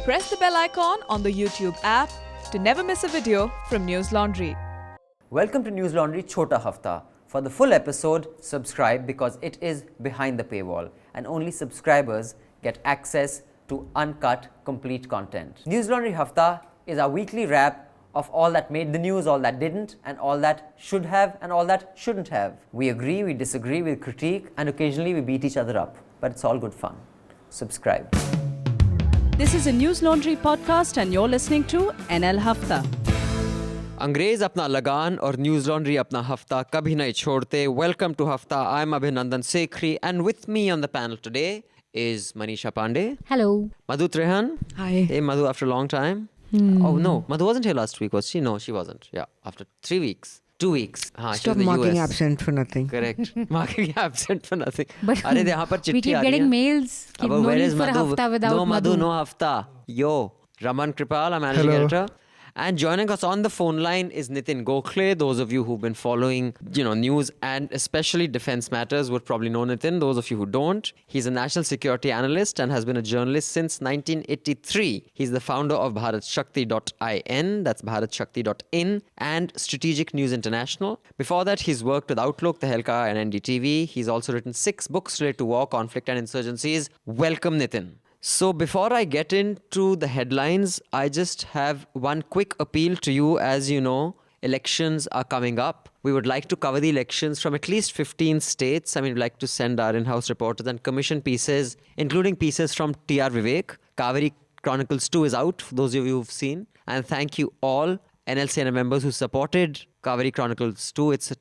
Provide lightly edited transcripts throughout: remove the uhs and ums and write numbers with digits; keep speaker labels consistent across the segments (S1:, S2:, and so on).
S1: Press the bell icon on the YouTube app to never miss a video from News Laundry.
S2: Welcome to News Laundry Chhota Hafta. For the full episode, subscribe because it is behind the paywall and only subscribers get access to uncut, complete content. News Laundry Hafta is our weekly wrap of all that made the news, all that didn't, and all that should have and all that shouldn't have. We agree, we disagree, we critique, and occasionally we beat each other up. But it's all good fun. Subscribe.
S3: This is a News Laundry podcast and you're listening to NL Hafta.
S4: अंग्रेज अपना लगान और news laundry अपना हफ्ता कभी नहीं छोड़ते. Welcome to Hafta. I'm Abhinandan Sekhri and with me on the panel today is Manisha Pande.
S5: Hello.
S4: Madhu Trehan.
S5: Hi.
S4: Hey Madhu, after a long time. Oh no, Madhu wasn't here last week, was she? No, she wasn't. Yeah, after 3 weeks. 2 weeks.
S6: Stop marking absent for nothing.
S4: Correct. Marking absent for nothing.
S5: But
S4: अरे यहाँ पर चिट्ठी
S5: we keep
S4: आ रही
S5: getting
S4: है.
S5: mails. Keep
S4: Abba,
S5: no
S4: where
S5: need
S4: is
S5: for a
S4: Madhu?
S5: hafta without
S4: No Madhu,
S5: Madhu.
S4: no hafta. Yo, Raman Kirpal, our managing editor. And joining us on the phone line is Nitin Gokhle. Those of you who've been following, news and especially defense matters would probably know Nitin. Those of you who don't, he's a national security analyst and has been a journalist since 1983. He's the founder of bharatshakti.in, that's bharatshakti.in, and Strategic News International. Before that, he's worked with Outlook, The Helka, and NDTV. He's also written 6 books related to war, conflict, and insurgencies. Welcome, Nitin. So before I get into the headlines, I just have one quick appeal to you. As you know, elections are coming up. We would like to cover the elections from at least 15 states. I mean, we'd like to send our in-house reporters and commission pieces, including pieces from T.R. Vivek. Kaveri Chronicles 2 is out, for those of you who've seen. And thank you all NL Sena members who supported Kaveri Chronicles 2. It's a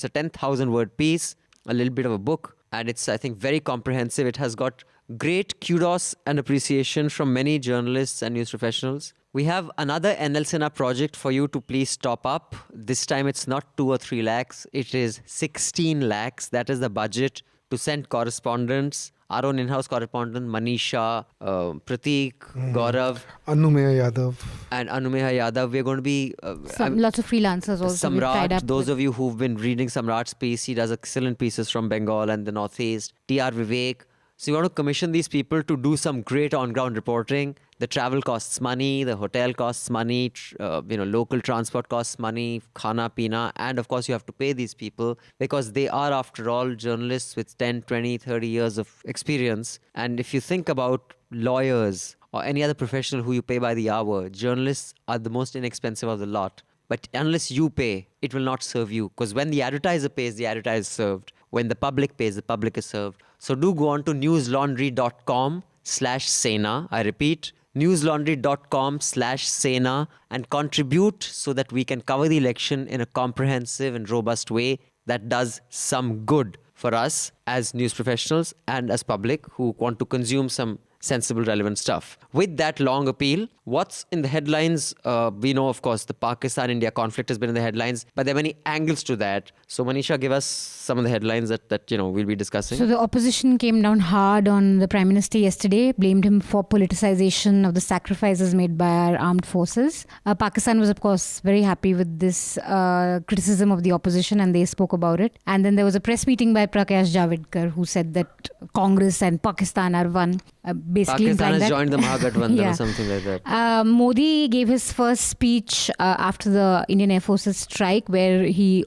S4: 10,000 word piece, a little bit of a book. And it's, I think, very comprehensive. It has got great kudos and appreciation from many journalists and news professionals. We have another NL Sena project for you to please top up. This time it's not 2 or 3 lakhs. It is 16 lakhs. That is the budget to send correspondents. Our own in-house correspondent, Manisha, Prateek, Gaurav.
S6: Anumeha Yadav.
S4: And Anumeha Yadav. We're going to be...
S5: Lots of freelancers also.
S4: Samrat, those of you who've been reading Samrat's piece, he does excellent pieces from Bengal and the Northeast. T.R. Vivek. So you want to commission these people to do some great on-ground reporting. The travel costs money, the hotel costs money, local transport costs money, khana, pina, and of course you have to pay these people because they are, after all, journalists with 10, 20, 30 years of experience. And if you think about lawyers or any other professional who you pay by the hour, journalists are the most inexpensive of the lot. But unless you pay, it will not serve you. Because when the advertiser pays, the advertiser is served. When the public pays, the public is served. So do go on to newslaundry.com/Sena. I repeat, newslaundry.com/Sena and contribute so that we can cover the election in a comprehensive and robust way that does some good for us as news professionals and as public who want to consume some sensible, relevant stuff. With that long appeal, what's in the headlines? We know, of course, the Pakistan-India conflict has been in the headlines, but there are many angles to that. So, Manisha, give us some of the headlines that we'll be discussing.
S5: So the opposition came down hard on the Prime Minister yesterday, blamed him for politicization of the sacrifices made by our armed forces. Pakistan was, of course, very happy with this criticism of the opposition and they spoke about it. And then there was a press meeting by Prakash Javadekar who said that Congress and Pakistan are one. Basically
S4: Pakistan has joined the Mahagathbandhan or something like that.
S5: Modi gave his first speech after the Indian Air Force's strike where he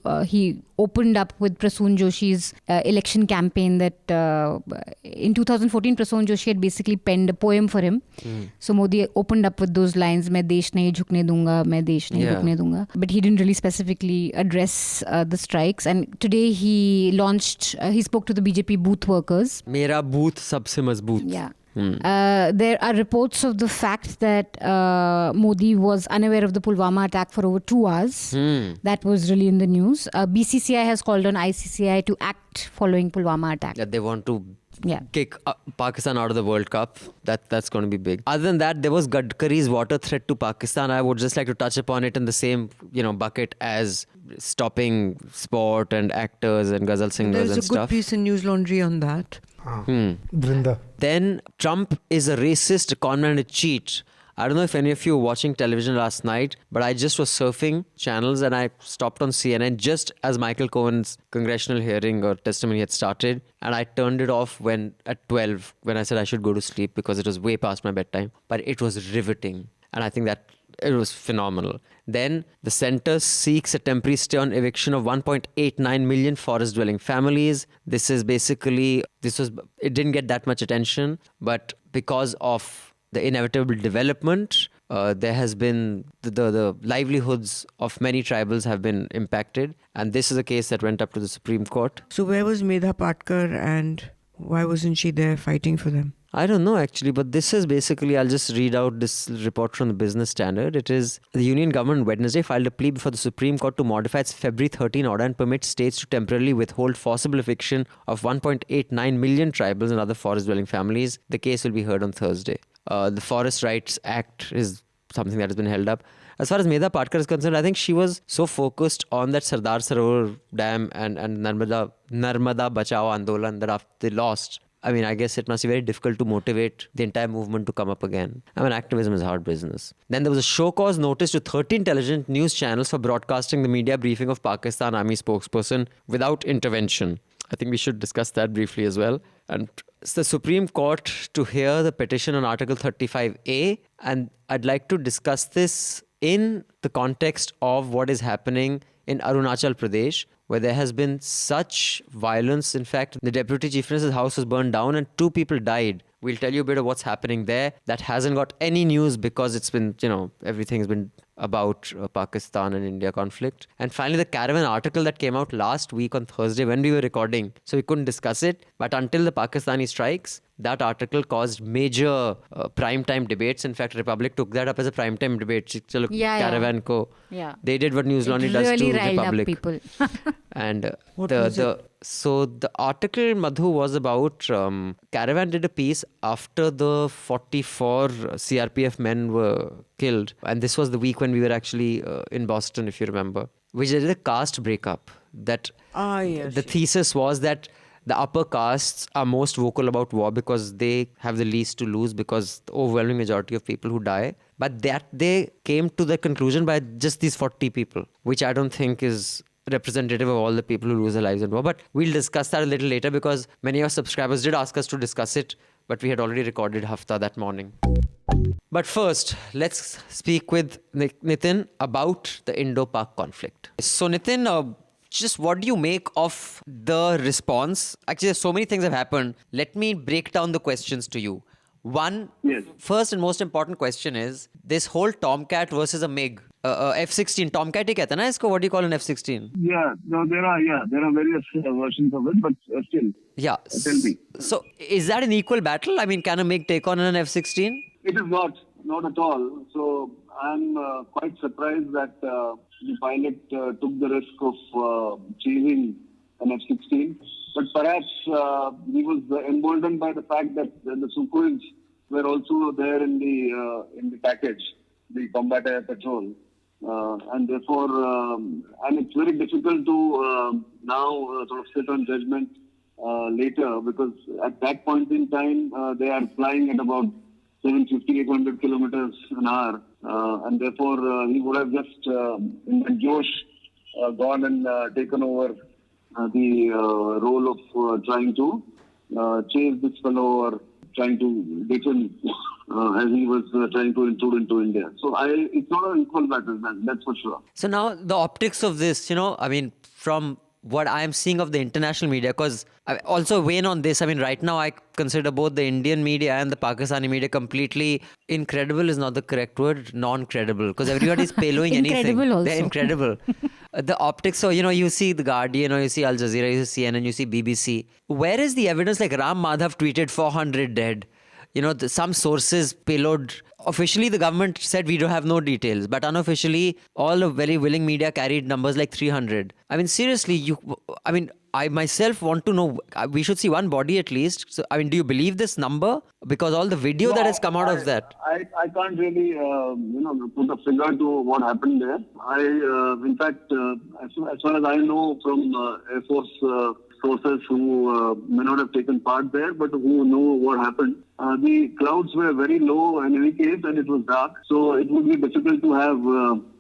S5: opened up with Prasoon Joshi's election campaign that in 2014 Prasoon Joshi had basically penned a poem for him. So Modi opened up with those lines, "Main desh nahi jhukne dunga, main desh nahi rukne dunga." But he didn't really specifically address the strikes. And today he spoke to the BJP booth workers.
S4: Mera booth sabse mazboot.
S5: Yeah. There are reports of the fact that Modi was unaware of the Pulwama attack for over 2 hours. That was really in the news. BCCI has called on ICCI to act following Pulwama attack.
S4: That they want to kick Pakistan out of the World Cup. That's going to be big. Other than that, there was Gadkari's water threat to Pakistan. I would just like to touch upon it in the same bucket as stopping sport and actors and ghazal singers and stuff.
S6: There's a good piece in News Laundry on that.
S4: Then Trump is a racist, a conman and a cheat. I don't know if any of you were watching television last night, but I just was surfing channels and I stopped on CNN just as Michael Cohen's congressional hearing or testimony had started. And I turned it off at 12 when I said I should go to sleep because it was way past my bedtime. But it was riveting. And I think that it was phenomenal. Then the centre seeks a temporary stay on eviction of 1.89 million forest-dwelling families. It didn't get that much attention, but because of the inevitable development, there has been the livelihoods of many tribals have been impacted, and this is a case that went up to the Supreme Court.
S6: So where was Medha Patkar and why wasn't she there fighting for them?
S4: I don't know actually, but this is basically, I'll just read out this report from the Business Standard. It is, the Union government Wednesday filed a plea before the Supreme Court to modify its February 13 order and permit states to temporarily withhold forcible eviction of 1.89 million tribals and other forest-dwelling families. The case will be heard on Thursday. The Forest Rights Act is something that has been held up. As far as Medha Patkar is concerned, I think she was so focused on that Sardar Sarovar Dam and Narmada Bachao Andolan that after they lost, I mean, I guess it must be very difficult to motivate the entire movement to come up again. I mean, activism is hard business. Then there was a show cause notice to 13 television news channels for broadcasting the media briefing of Pakistan Army spokesperson without intervention. I think we should discuss that briefly as well. And it's the Supreme Court to hear the petition on Article 35A. And I'd like to discuss this in the context of what is happening in Arunachal Pradesh, where there has been such violence. In fact, the Deputy Chief Minister's house was burned down and 2 people died. We'll tell you a bit of what's happening there. That hasn't got any news because it's been, everything's been about Pakistan and India conflict. And finally, the Caravan article that came out last week on Thursday when we were recording. So we couldn't discuss it. But until the Pakistani strikes, that article caused major prime-time debates. In fact, Republic took that up as a prime-time debate. Chalo, Caravan ko.
S5: Yeah.
S4: They did what News Laundry does
S5: really
S4: to
S5: riled
S4: Republic.
S5: up people.
S4: And the article, Madhu, was about Caravan did a piece after the 44 CRPF men were killed. And this was the week when we were actually in Boston, if you remember, which did a caste breakup. That the thesis was that the upper castes are most vocal about war because they have the least to lose because the overwhelming majority of people who die. But that they came to the conclusion by just these 40 people, which I don't think is representative of all the people who lose their lives in war. But we'll discuss that a little later because many of our subscribers did ask us to discuss it, but we had already recorded Hafta that morning. But first, let's speak with Nitin about the Indo-Pak conflict. So Nitin, just what do you make of the response? Actually, so many things have happened. Let me break down the questions to you. One, first and most important question is this whole Tomcat versus a MiG, F-16. Tomcat ही कहते हैं ना इसको? What do you call an F-16?
S7: Yeah, no, there are various versions of it, but still.
S4: Yeah.
S7: Tell me.
S4: So is that an equal battle? I mean, can a MiG take on an F-16?
S7: It is not at all. So I'm quite surprised that the pilot took the risk of chasing an F-16. But perhaps he was emboldened by the fact that the Sukhois were also there in the package, the combat air patrol, and therefore, and it's very difficult to now sort of sit on judgment later because at that point in time they are flying at about 750, 800 kilometers an hour, and therefore he would have just in the Josh gone and taken over the role of trying to chase this fellow or trying to get him as he was trying to intrude into India. So it's not an equal battle, that's for sure.
S4: So now the optics of this, I mean, from what I'm seeing of the international media, because I also weigh in on this. I mean, right now I consider both the Indian media and the Pakistani media completely incredible is not the correct word, non-credible, because everybody's payloading anything.
S5: Incredible also.
S4: They're incredible. The optics, so, you see The Guardian, or you see Al Jazeera, you see CNN, you see BBC. Where is the evidence? Like Ram Madhav tweeted 400 dead. Some sources payload. Officially, the government said we don't have no details, but unofficially, all the very willing media carried numbers like 300. I mean, seriously, I myself want to know, we should see one body at least. So, I mean, do you believe this number? Because all the video that has come out of that.
S7: I can't really, put a figure to what happened there. In fact, as far as I know from Air Force sources who may not have taken part there, but who know what happened. The clouds were very low in any case, and it was dark, so it would be difficult to have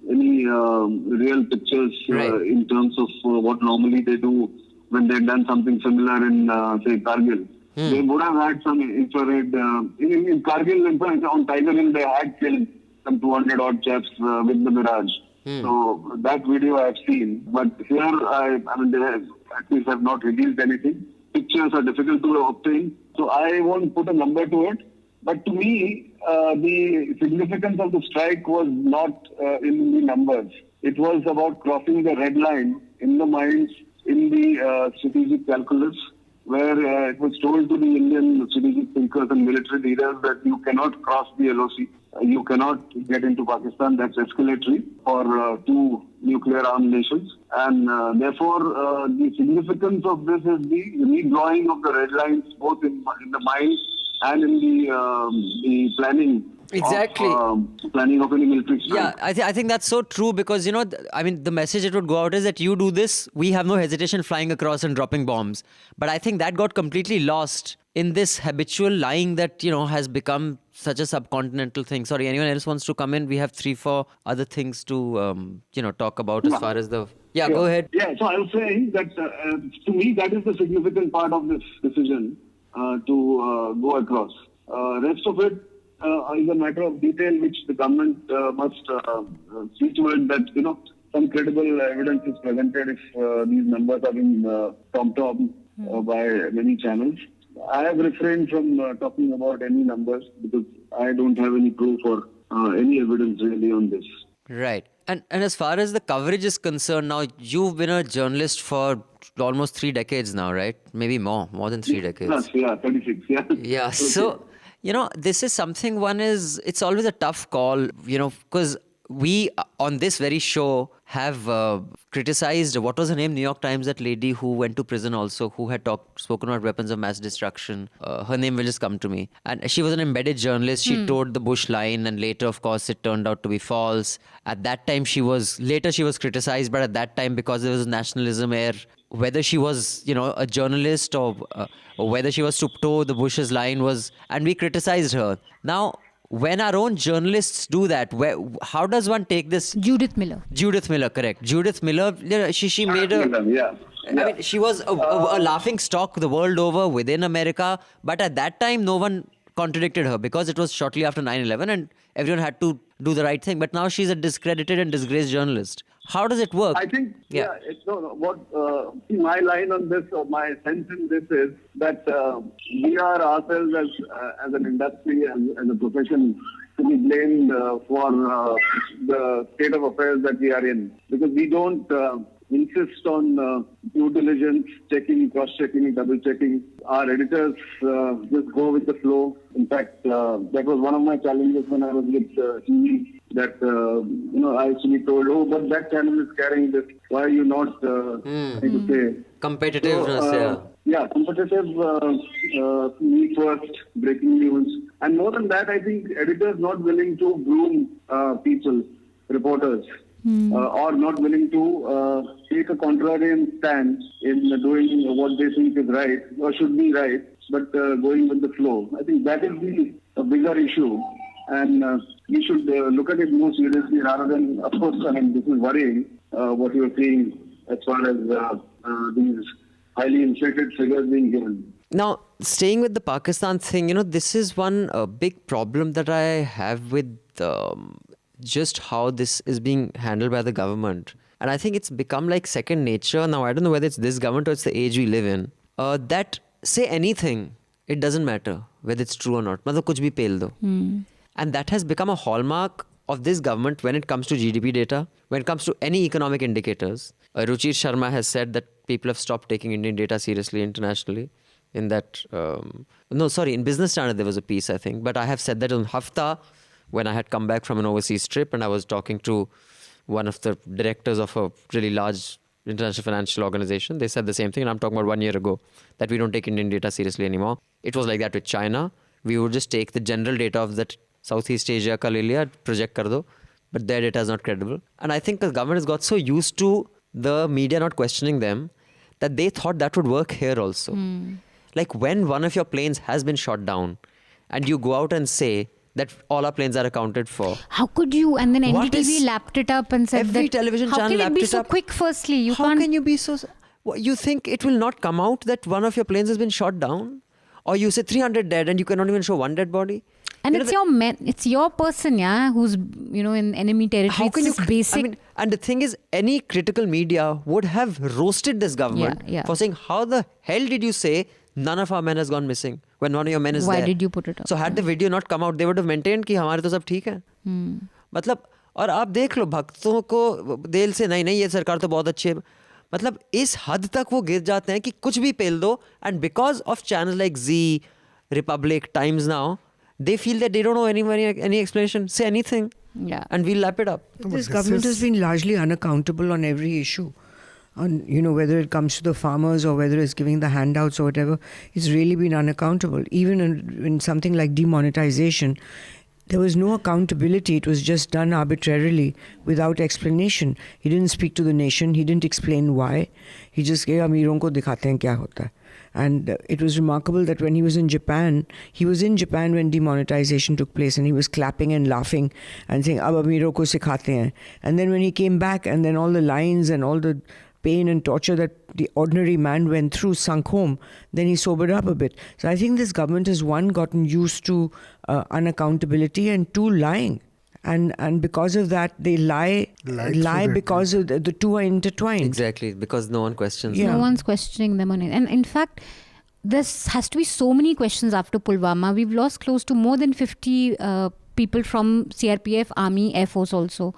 S7: any real pictures in terms of what normally they do when they've done something similar in, say, Kargil. They would have had some infrared. In Kargil, in fact, on Tiger Hill, they had killed some 200 odd chaps with the Mirage. So that video I've seen. But here, I mean, they at least have not released anything. Pictures are difficult to obtain. So I won't put a number to it. But to me, the significance of the strike was not in the numbers. It was about crossing the red line in the minds, in the strategic calculus, where it was told to the Indian strategic thinkers and military leaders that you cannot cross the LOC. You cannot get into Pakistan. That's escalatory for two nuclear-armed nations. And therefore, the significance of this is the redrawing of the red lines, both in the mind and in the planning.
S4: Exactly.
S7: Planning of any military strike.
S4: Yeah, I think that's so true because, I mean, the message that would go out is that you do this, we have no hesitation flying across and dropping bombs. But I think that got completely lost in this habitual lying that, has become such a subcontinental thing. Sorry, anyone else wants to come in? We have 3-4 other things to, talk about as far as the... Yeah, go ahead.
S7: Yeah, so I was saying that to me, that is the significant part of this decision to go across. Rest of it is a matter of detail which the government must see to it that, some credible evidence is presented if these numbers are being trumped up by many channels. I have refrained from talking about any numbers because I don't have any proof or any evidence really on this.
S4: Right. And as far as the coverage is concerned, now you've been a journalist for almost 3 decades now, right? Maybe more than 3 decades.
S7: Plus, 36, yeah.
S4: Yeah, okay. So, this is something it's always a tough call, because we on this very show have criticized, what was her name, New York Times, that lady who went to prison also, who had spoken about weapons of mass destruction. Her name will just come to me. And she was an embedded journalist. She toed the Bush line, and later, of course, it turned out to be false. At that time, she was criticized, but at that time, because there was nationalism air, whether she was, a journalist or whether she was to toe the Bush's line and we criticized her. Now, when our own journalists do that, how does one take this?
S5: Judith Miller,
S4: correct. Judith Miller, she made
S7: Yeah.
S4: I mean, she was a laughing stock the world over within America, but at that time, no one contradicted her because it was shortly after 9/11 and everyone had to do the right thing. But now she's a discredited and disgraced journalist. How does it work?
S7: I think, my line on this, or my sense in this is that we are ourselves as an industry, as a profession, to be blamed for the state of affairs that we are in. Because we don't insist on due diligence, checking, cross-checking, double-checking. Our editors just go with the flow. In fact, that was one of my challenges when I was with TV, that, I used to be told, but that channel is carrying this. Why are you not,
S4: competitiveness,
S7: competitive, me first, breaking news. And more than that, I think editors not willing to groom people, reporters. Or not willing to take a contrarian stand in doing what they think is right or should be right, but going with the flow. I think that is the bigger issue, and we should look at it more seriously rather than, of course, this is worrying what you're seeing as far as these highly inflated figures being given.
S4: Now, staying with the Pakistan thing, this is one big problem that I have with just how this is being handled by the government. And I think it's become like second nature. Now, I don't know whether it's this government or it's the age we live in. That say anything, it doesn't matter whether it's true or not. Matlab kuch bhi pel do. And that has become a hallmark of this government when it comes to GDP data, when it comes to any economic indicators. Ruchir Sharma has said that people have stopped taking Indian data seriously internationally. In that, in Business Standard there was a piece, I think. But I have said that on Hafta, when I had come back from an overseas trip and I was talking to one of the directors of a really large international financial organization, they said the same thing. And I'm talking about 1 year ago, that we don't take Indian data seriously anymore. It was like that with China. We would just take the general data of that Southeast Asia ka le liya, project kar do, but their data is not credible. And I think the government has got so used to the media not questioning them that they thought that would work here also. Like when one of your planes has been shot down and you go out and say that all our planes are accounted for.
S5: How could you? And then
S4: What
S5: NDTV
S4: is-
S5: lapped it up and said
S4: Every
S5: that.
S4: television
S5: how
S4: channel
S5: can it
S4: lapped
S5: be
S4: it
S5: so
S4: up.
S5: quick? Firstly, you
S4: How
S5: can't.
S4: can you be so... What, you think it will not come out that one of your planes has been shot down? Or you say 300 dead and you cannot even show one dead body?
S5: And
S4: You know,
S5: it's your man, it's your person, yeah, who's in enemy territory.
S4: How can
S5: it's
S4: you...
S5: just basic.
S4: I mean, and the thing is, any critical media would have roasted this government
S5: Yeah.
S4: for saying, how the hell did you say none of our men has gone missing when one of your men is
S5: Why
S4: there?
S5: did you put it up?
S4: So had the video not come out, they would have maintained कि हमारे तो सब ठीक है. मतलब और आप देख लो भक्तों को दिल से नहीं ये सरकार तो बहुत अच्छी है. मतलब इस हद तक वो गिर जाते हैं कि कुछ भी पेल दो, and because of channels like Z, Republic, Times now, they feel that they don't know any explanation. Say anything,
S5: Yeah.
S4: and we'll lap it up.
S6: This government has been largely unaccountable on every issue. On whether it comes to the farmers or whether it's giving the handouts or whatever, it's really been unaccountable. Even in something like demonetization, there was no accountability. It was just done arbitrarily without explanation. He didn't speak to the nation. He didn't explain why. He just gave amiron ko dikhate hain kya hota hai. And it was remarkable that when he was in Japan when demonetization took place, and he was clapping and laughing and saying, "Ab amiron ko sikhate hain." And then when he came back, and then all the lines and all the pain and torture that the ordinary man went through sunk home, then he sobered up a bit. So I think this government has, one, gotten used to unaccountability, and two, lying. And because of that, they lie because of the two are intertwined.
S4: Exactly, because no one questions.
S6: Yeah.
S5: No one's questioning them on it. And in fact, there has to be so many questions after Pulwama. We've lost close to more than 50 people from CRPF, Army, Air Force also.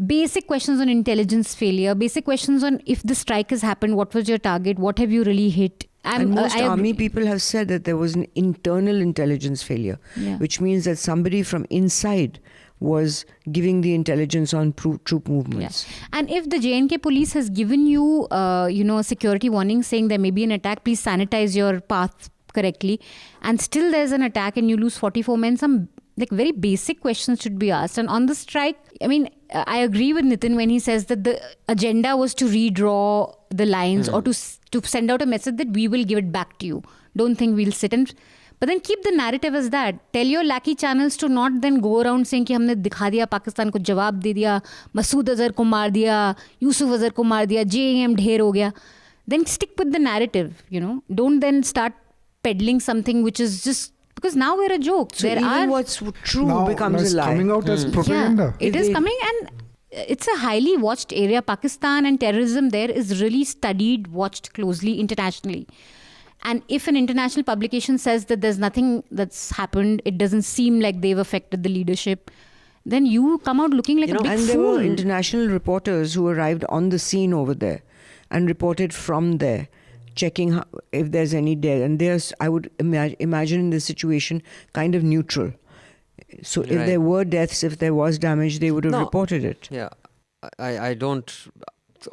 S5: Basic questions on intelligence failure, basic questions on if the strike has happened, what was your target, what have you really hit?
S6: And most army people have said that there was an internal intelligence failure, which means that somebody from inside was giving the intelligence on troop movements.
S5: Yeah. And if the J&K police has given you, a security warning saying there may be an attack, please sanitize your path correctly, and still there's an attack and you lose 44 men, some very basic questions should be asked. And on the strike, I mean, I agree with Nitin when he says that the agenda was to redraw the lines or to send out a message that we will give it back to you. Don't think we'll sit and... But then keep the narrative as that. Tell your lackey channels to not then go around saying कि हमने दिखा दिया, पाकिस्तान को जवाब दे दिया, मसूद अजहर को मार दिया, यूसुफ अजहर को मार दिया, JM ढेर हो गया. Then stick with the narrative, Don't then start peddling something which is just... Because now we're a joke.
S6: So even what's true
S8: now
S6: becomes
S8: it's
S6: a lie.
S8: coming out as propaganda.
S5: Yeah, it is coming, and it's a highly watched area. Pakistan and terrorism there is really studied, watched closely internationally. And if an international publication says that there's nothing that's happened, it doesn't seem like they've affected the leadership, then you come out looking like a big
S6: and
S5: fool.
S6: there were international reporters who arrived on the scene over there and reported from there, checking if there's any death. And there's, I would imagine in this situation, kind of neutral. So if there were deaths, if there was damage, they would have reported it.
S4: Yeah, I don't,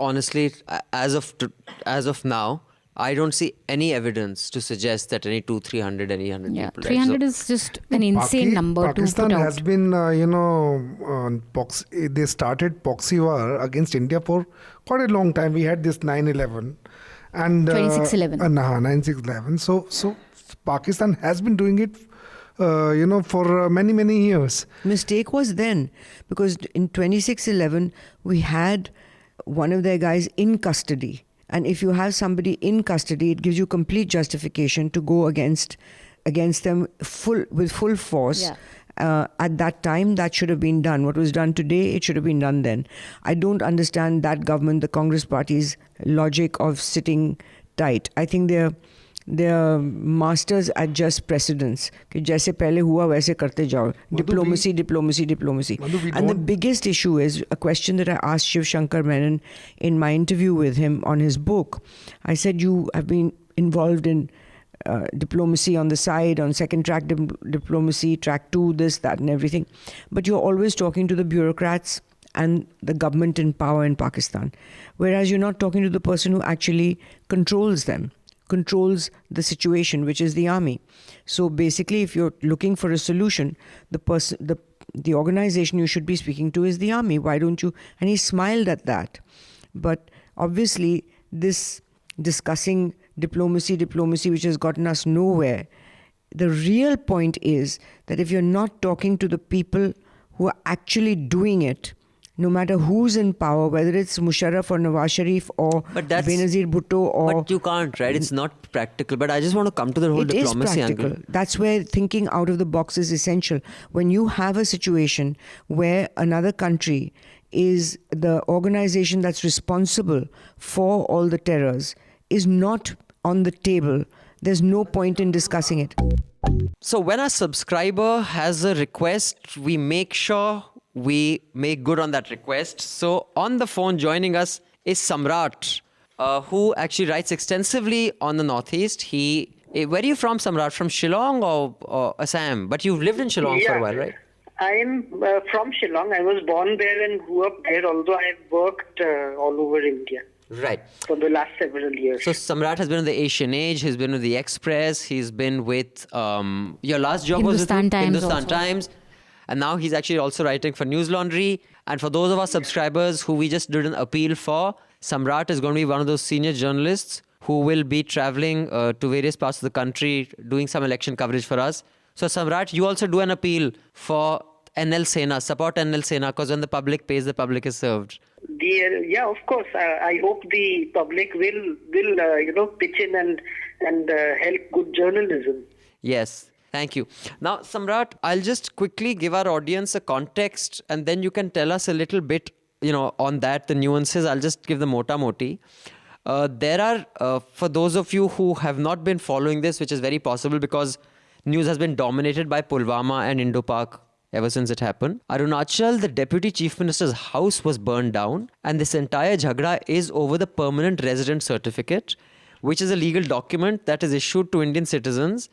S4: honestly, as of now, I don't see any evidence to suggest that any 200-300, any 100 people.
S5: 300 is just an insane number
S8: Pakistan
S5: to put out.
S8: has been, they started proxy war against India for quite a long time. We had this 9/11 and
S5: 26/11.
S8: 9/11. So Pakistan has been doing it, for many years.
S6: Mistake was then, because in 26/11 we had one of their guys in custody. And if you have somebody in custody, it gives you complete justification to go against them with full force.
S5: Yeah.
S6: At that time, that should have been done. What was done today, it should have been done then. I don't understand that government, the Congress party's logic of sitting tight. I think they're masters at just precedence. कि जैसे पहले हुआ वैसे करते जाओ. Diplomacy.
S8: Madhu,
S6: And the biggest issue is a question that I asked Shiv Shankar Menon in my interview with him on his book. I said, you have been involved in diplomacy on the side, on second track diplomacy, track 2, this, that and everything. But you're always talking to the bureaucrats and the government in power in Pakistan. Whereas you're not talking to the person who actually controls them. Controls the situation, which is the army. So basically, if you're looking for a solution, the organization you should be speaking to is the army. Why don't you? And he smiled at that. But obviously, this discussing diplomacy, which has gotten us nowhere. The real point is that if you're not talking to the people who are actually doing it, no matter who's in power, whether it's Musharraf or Nawaz Sharif or Benazir Bhutto or...
S4: But you can't, right? It's not practical. But I just want to come to the whole diplomacy angle.
S6: It is practical. That's where thinking out of the box is essential. When you have a situation where another country is the organization that's responsible for all the terrors is not on the table, there's no point in discussing it.
S4: So when a subscriber has a request, we make sure we make good on that request. So on the phone joining us is Samrat, who actually writes extensively on the Northeast. Where are you from, Samrat? From Shillong or Assam? But you've lived in Shillong for a while, right?
S9: I am from Shillong. I was born there and grew up there, although I have worked all over India.
S4: Right.
S9: For the last several years.
S4: So Samrat has been with the Asian Age, he's been with the Express, he's been with, your last job was with Hindustan Times. And now he's actually also writing for News Laundry. And for those of our subscribers who we just did an appeal for, Samrat is going to be one of those senior journalists who will be traveling to various parts of the country doing some election coverage for us. So Samrat, you also do an appeal for NL Sena, support NL Sena, because when the public pays, the public is served.
S9: Yeah, of course. I hope the public will pitch in and help good journalism.
S4: Yes. Thank you. Now, Samrat, I'll just quickly give our audience a context and then you can tell us a little bit, on that, the nuances. I'll just give the mota-moti. There are, for those of you who have not been following this, which is very possible because news has been dominated by Pulwama and Indo-Pak ever since it happened. Arunachal, the Deputy Chief Minister's house was burned down and this entire jhagda is over the permanent resident certificate, which is a legal document that is issued to Indian citizens.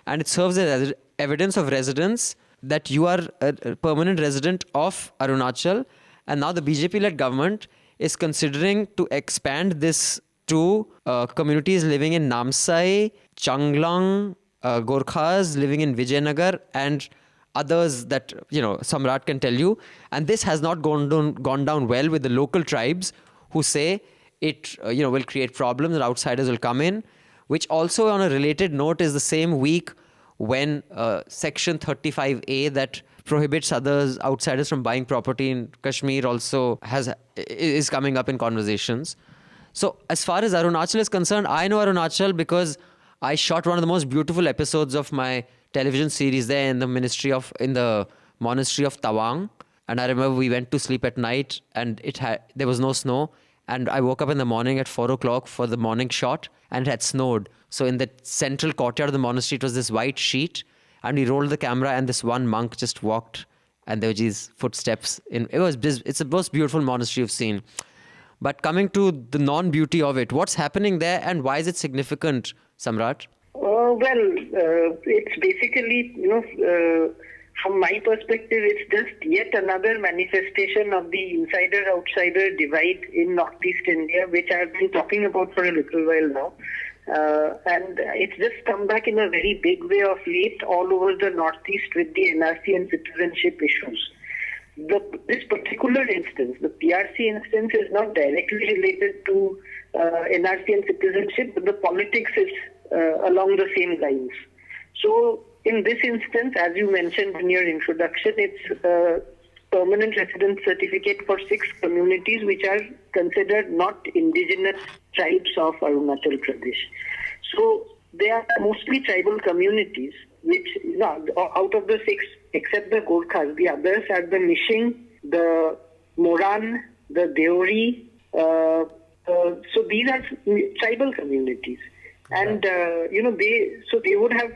S4: And it serves as evidence of residence that you are a permanent resident of Arunachal. And now the BJP-led government is considering to expand this to communities living in Namsai, Changlang, Gorkhas living in Vijayanagar and others that, Samrat can tell you. And this has not gone down well with the local tribes who say it, will create problems and outsiders will come in. Which also on a related note is the same week when Section 35A that prohibits outsiders from buying property in Kashmir also is coming up in conversations. So as far as Arunachal is concerned, I know Arunachal because I shot one of the most beautiful episodes of my television series there in the monastery of Tawang. And I remember we went to sleep at night and there was no snow. And I woke up in the morning at 4 o'clock for the morning shot and it had snowed. So in the central courtyard of the monastery, it was this white sheet and we rolled the camera and this one monk just walked and there were these footsteps. It's the most beautiful monastery you've seen. But coming to the non-beauty of it, what's happening there and why is it significant, Samrat?
S9: It's basically, from my perspective, it's just yet another manifestation of the insider-outsider divide in Northeast India, which I've been talking about for a little while now. And it's just come back in a very big way of late all over the Northeast with the NRC and citizenship issues. This particular instance, the PRC instance, is not directly related to NRC and citizenship, but the politics is along the same lines. So, in this instance, as you mentioned in your introduction, it's a permanent residence certificate for 6 communities which are considered not indigenous tribes of Arunachal Pradesh. So they are mostly tribal communities, which out of the 6, except the Gorkhas, the others are the Mishing, the Moran, the Deori. So these are tribal communities. And, they would have,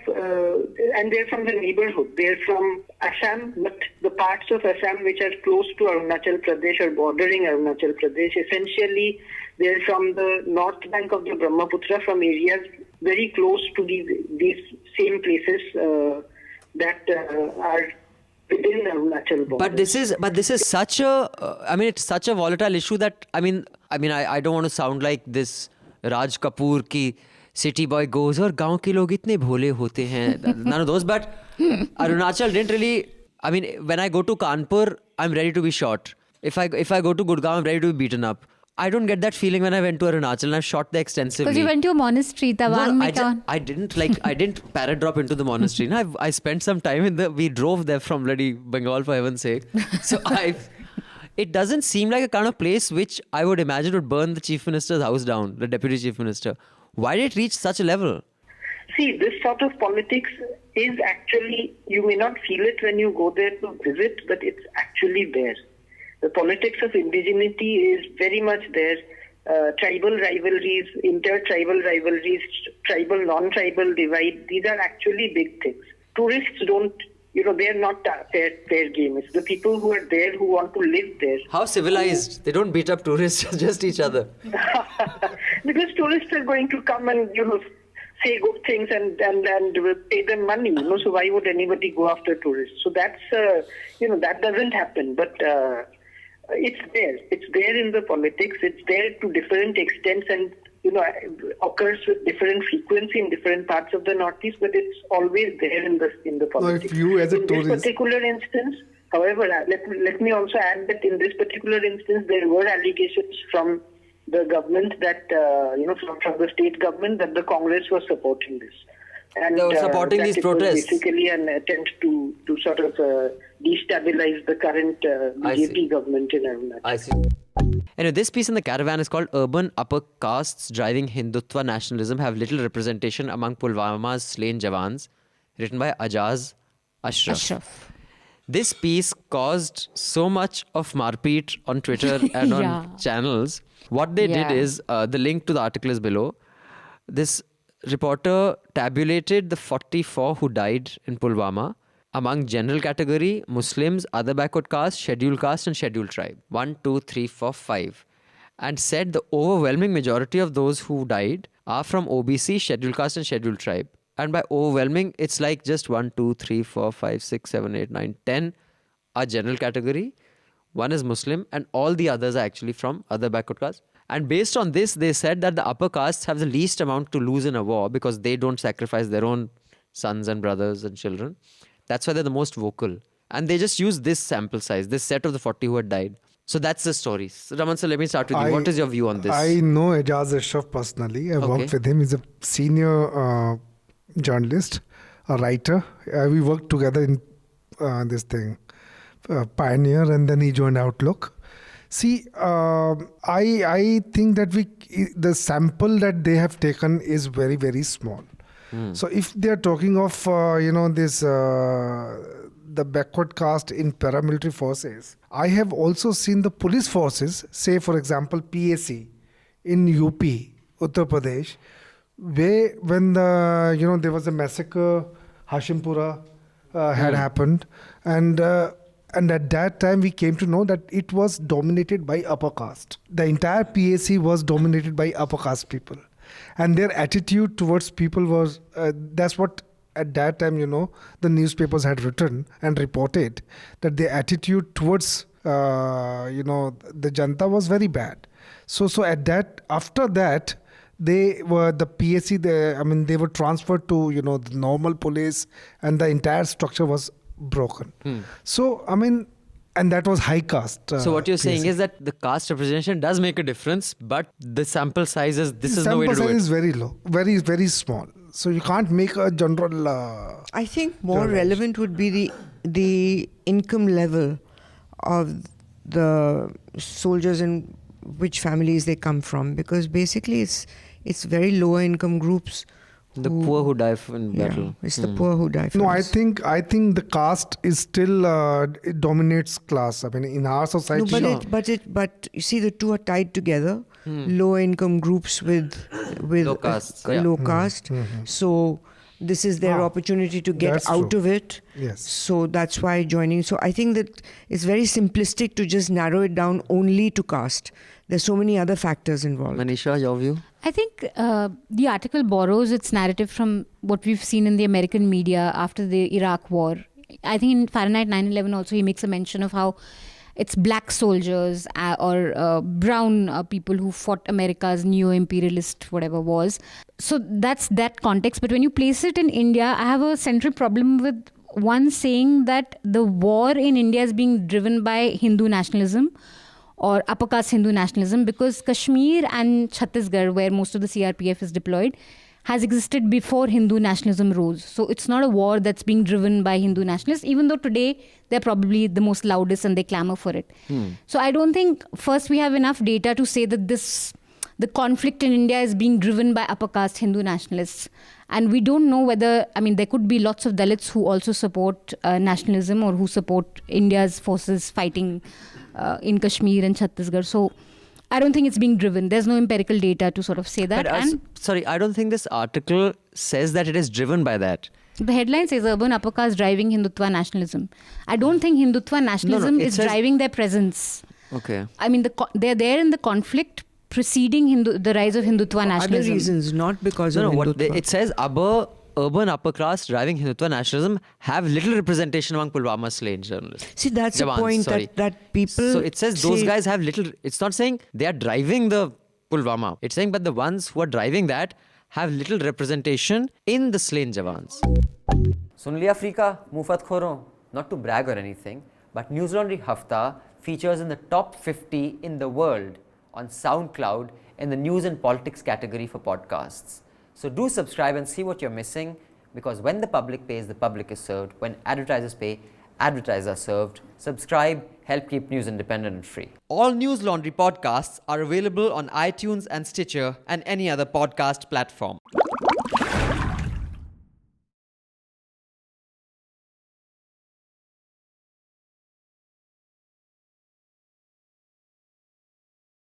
S9: and they're from the neighborhood. They're from Assam, but the parts of Assam which are close to Arunachal Pradesh or bordering Arunachal Pradesh, essentially they're from the north bank of the Brahmaputra, from areas very close to these same places that are within Arunachal borders.
S4: But this is such a, it's such a volatile issue that, I don't want to sound like this Raj Kapoor ki city boy goes और गांव के लोग इतने भोले होते हैं, none of those. But Arunachal didn't really, when I go to Kanpur, I'm ready to be shot. If I go to Gurgaon, I'm ready to be beaten up. I don't get that feeling when I went to Arunachal and I've shot there extensively.
S5: Because you went to a monastery, Tawang
S4: No,
S5: mein kaun?
S4: I didn't paradrop into the monastery. No, I spent some time we drove there from bloody Bengal for heaven's sake. So it doesn't seem like a kind of place which I would imagine would burn the chief minister's house down, the deputy chief minister. Why did it reach such a level?
S9: See, this sort of politics is actually, you may not feel it when you go there to visit, but it's actually there. The politics of indigeneity is very much there. Tribal rivalries, inter-tribal rivalries, tribal, non-tribal divide, these are actually big things. Tourists don't, they're not fair game. It's the people who are there who want to live there.
S4: How civilized. They don't beat up tourists, just each other.
S9: Because tourists are going to come and, say good things and pay them money. So why would anybody go after tourists? So that's, that doesn't happen. But it's there. It's there in the politics. It's there to different extents and, occurs with different frequency in different parts of the Northeast, but it's always there in the politics.
S8: If you as a
S9: in
S8: tourist...
S9: this particular instance, however, let me also add that in this particular instance, there were allegations from the government that, from the state government that the Congress was supporting this. And
S4: they were supporting these protests.
S9: Was basically an attempt to sort of destabilize the current BJP government in Arunachal.
S4: I see. Anyway, this piece in the Caravan is called Urban Upper Castes Driving Hindutva Nationalism Have Little Representation Among Pulwama's Slain Jawans, written by Ajaz Ashraf. This piece caused so much of marpeet on Twitter and on channels. What they did is, the link to the article is below. This reporter tabulated the 44 who died in Pulwama among general category, Muslims, other backward caste, scheduled caste and scheduled tribe. 1, 2, 3, 4, 5. And said the overwhelming majority of those who died are from OBC, scheduled caste and scheduled tribe. And by overwhelming, it's like just 1, 2, 3, 4, 5, 6, 7, 8, 9, 10 are general category. 1 is Muslim and all the others are actually from other backward caste. And based on this, they said that the upper castes have the least amount to lose in a war because they don't sacrifice their own sons and brothers and children. That's why they're the most vocal. And they just use this sample size, this set of the 40 who had died. So that's the story. So Raman sir, let me start with you. What is your view on this?
S8: I know Ajaz Ashraf personally. I worked with him. He's a senior journalist, a writer. We worked together in this thing, Pioneer, and then he joined Outlook. See, I think that the sample that they have taken is very, very small. So if they are talking of, the backward caste in paramilitary forces, I have also seen the police forces, say for example PAC in UP, Uttar Pradesh, where when there was a massacre, Hashimpura had happened, and at that time we came to know that it was dominated by upper caste. The entire PAC was dominated by upper caste people. And their attitude towards people was, that's what at that time, the newspapers had written and reported, that their attitude towards, the Janta was very bad. So after that, they were the PAC, they were transferred to, the normal police and the entire structure was broken. So, and that was high caste.
S4: So what you're saying is that the caste representation does make a difference, but the sample size is, this is no way to do it.
S8: Sample size is very low, very, very small. So you can't make a general...
S6: I think more relevant would be the income level of the soldiers and which families they come from, because basically it's very lower income groups.
S4: The poor who die in battle.
S6: It's the poor who die.
S8: No, I think the caste is still it dominates class. In our society.
S6: No, but you see, the two are tied together. Low income groups with
S4: low caste.
S6: Low caste. So this is their opportunity to get out of it.
S8: Yes.
S6: So that's why joining. So I think that it's very simplistic to just narrow it down only to caste. There's so many other factors involved.
S4: Manisha, your view?
S5: I think the article borrows its narrative from what we've seen in the American media after the Iraq war. I think in Fahrenheit 9/11 also he makes a mention of how it's black soldiers or brown people who fought America's neo-imperialist whatever was. So that's that context. But when you place it in India, I have a central problem with one saying that the war in India is being driven by Hindu nationalism, or upper caste Hindu nationalism, because Kashmir and Chhattisgarh, where most of the CRPF is deployed, has existed before Hindu nationalism rose. So it's not a war that's being driven by Hindu nationalists, even though today they're probably the most loudest and they clamor for it. So I don't think, first, we have enough data to say that the conflict in India is being driven by upper caste Hindu nationalists. And we don't know whether, there could be lots of Dalits who also support nationalism or who support India's forces fighting in Kashmir and Chhattisgarh. So I don't think it's being driven. There's no empirical data to sort of say that.
S4: Sorry, I don't think this article says that it is driven by that.
S5: The headline says urban upper caste driving Hindutva nationalism. I don't think Hindutva nationalism is driving their presence.
S4: Okay.
S5: They're there in the conflict preceding the rise of Hindutva nationalism.
S6: Other reasons, not because of Hindutva.
S4: It says urban upper class driving Hindutva nationalism have little representation among Pulwama slain journalists.
S6: See, that's
S4: Jawans,
S6: the point
S4: sorry.
S6: that people.
S4: So it says those guys have little. It's not saying they are driving the Pulwama. It's saying but the ones who are driving that have little representation in the slain Jawans.
S2: Sun liya Afrika, mufat khoron. Not to brag or anything, but News Laundry Hafta features in the top 50 in the world on SoundCloud in the news and politics category for podcasts. So do subscribe and see what you're missing, because when the public pays, the public is served. When advertisers pay, advertisers are served. Subscribe, help keep news independent and free.
S4: All News Laundry podcasts are available on iTunes and Stitcher and any other podcast platform.